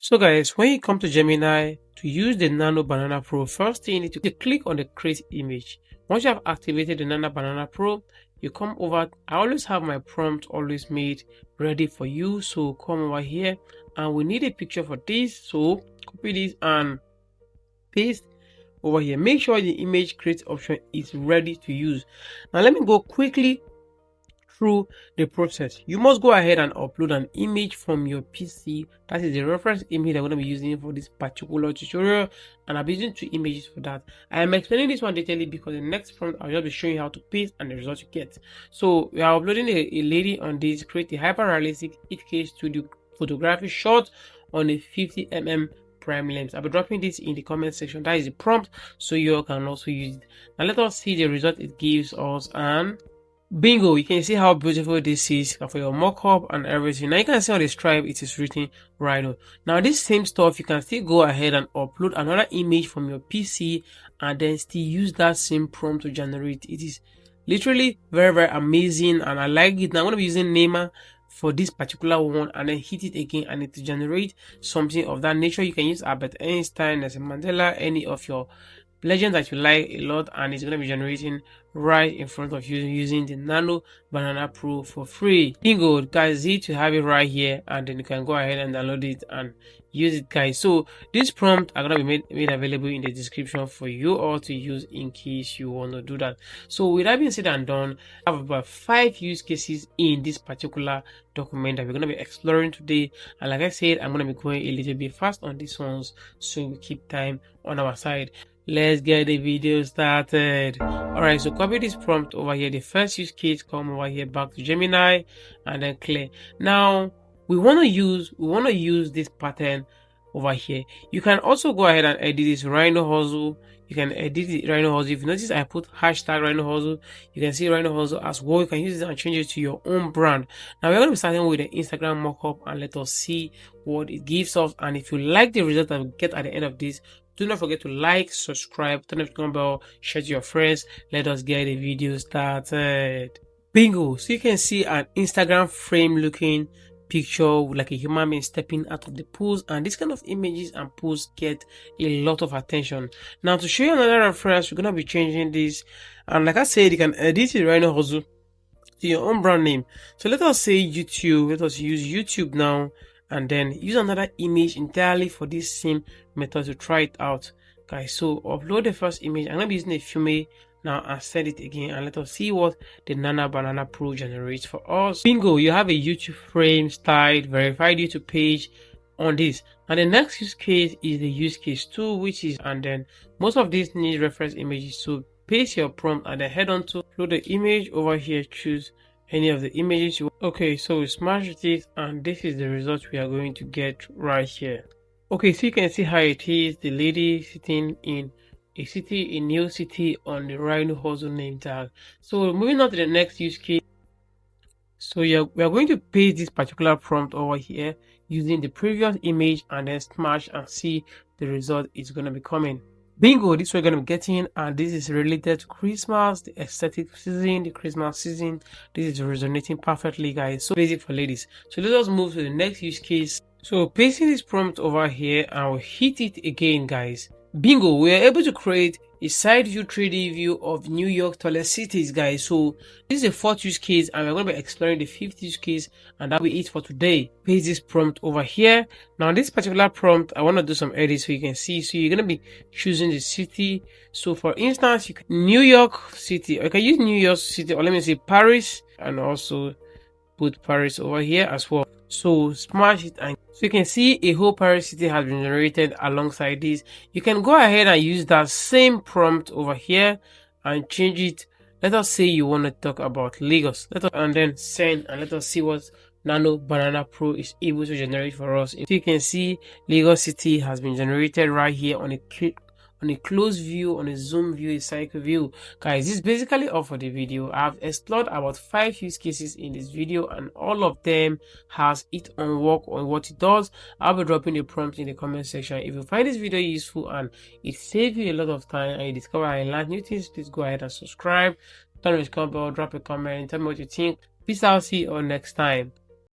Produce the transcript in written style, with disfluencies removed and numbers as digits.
So guys, when you come to Gemini to use the Nano Banana Pro, first thing you need to click on the create image. Once you have activated the Nano Banana Pro, you come over. I always have my prompt always made ready for you. So come over here and we need a picture for this. So copy this and paste over here. Make sure the image create option is ready to use. Now let me go quickly through the process. You must go ahead and upload an image from your PC. That is the reference image I'm going to be using for this particular tutorial, and I'll be using 2 images for that. I am explaining this one detailedly because the next prompt I'll just be showing you how to paste and the result you get. So we are uploading a lady on this, create a hyper realistic 8K studio photography shot on a 50mm prime lens. I'll be dropping this in the comment section. That is the prompt, so you can also use it. Now let us see the result it gives us, and bingo, you can see how beautiful this is for your mockup and everything. Now you can see on the stripe it is written Rhino. Now this same stuff, you can still go ahead and upload another image from your PC and then still use that same prompt to generate. It is literally very amazing and I like it. Now I'm going to be using Neymar for this particular one and then hit it again and it to generate something of that nature. You can use Albert Einstein, Nelson Mandela, any of your legend that you like a lot, and it's going to be generating right in front of you using the Nano Banana Pro for free. Bingo, guys, to have it right here, and then you can go ahead and download it and use it, guys. So this prompt are going to be made available in the description for you all to use in case you want to do that. So with that being said and done, I have about 5 use cases in this particular document that we're going to be exploring today, and like I said, I'm going to be going a little bit fast on these ones so we keep time on our side. Let's get the video started. Alright, so copy this prompt over here. The first use case, come over here back to Gemini and then clear. Now we want to use this pattern over here. You can also go ahead and edit this Rhino Hustle. You can edit the Rhino Hustle. If you notice, I put hashtag Rhino Hustle. You can see Rhino Hustle as well. You can use it and change it to your own brand. Now we're going to be starting with the Instagram mockup and let us see what it gives us. And if you like the result that we get at the end of this, do not forget to like, subscribe, turn on the notification bell, share to your friends. Let us get the video started. Bingo! So you can see an Instagram frame looking picture like a human being stepping out of the pose, and this kind of images and pose get a lot of attention. Now to show you another reference, we're gonna be changing this, and like I said, you can edit the Rhino Hustle to your own brand name. So let us say YouTube. Let us use YouTube now, and then use another image entirely for this same method to try it out, guys. So upload the first image. I'm gonna be using a female now and send it again, and let us see what the Nano Banana Pro generates for us. Bingo, you have a YouTube frame style verified YouTube page on this. And the next use case is the use case 2, which is, and then most of these need reference images. So paste your prompt and then head on to upload the image over here, choose any of the images you want. Okay, so we smash it and this is the result we are going to get right here. Okay, so you can see how it is, the lady sitting in a new city on the Rhino Hustle name tag. So moving on to the next use case. So we are going to paste this particular prompt over here using the previous image and then smash and see the result is going to be coming. Bingo, this we're going to be getting, and this is related to Christmas, the aesthetic season, the Christmas season. This is resonating perfectly, guys. So basic for ladies. So let us move to the next use case. So pasting this prompt over here and we'll hit it again, guys. Bingo, we are able to create a side view 3D view of New York tallest cities, guys. So this is the 4th use case and we're going to be exploring the 5th use case, and that will be it for today. Paste this prompt over here. Now this particular prompt, I want to do some edits so you can see. So you're going to be choosing the city. So for instance, New York City. I can use New York City, or let me say Paris, and also put Paris over here as well. So smash it, and so you can see a whole Paris city has been generated alongside this. You can go ahead and use that same prompt over here and change it. Let us say you want to talk about Lagos. And then send, and let us see what Nano Banana Pro is able to generate for us. So you can see Lagos city has been generated right here on a close view, on a zoom view, a cycle view. Guys, this is basically all for the video. I've explored about 5 use cases in this video, and all of them has its own work on what it does. I'll be dropping the prompt in the comment section. If you find this video useful and it saves you a lot of time and you discover and learn new things, please go ahead and subscribe, turn on the comment bell, drop a comment, tell me what you think. Peace out, see you all next time.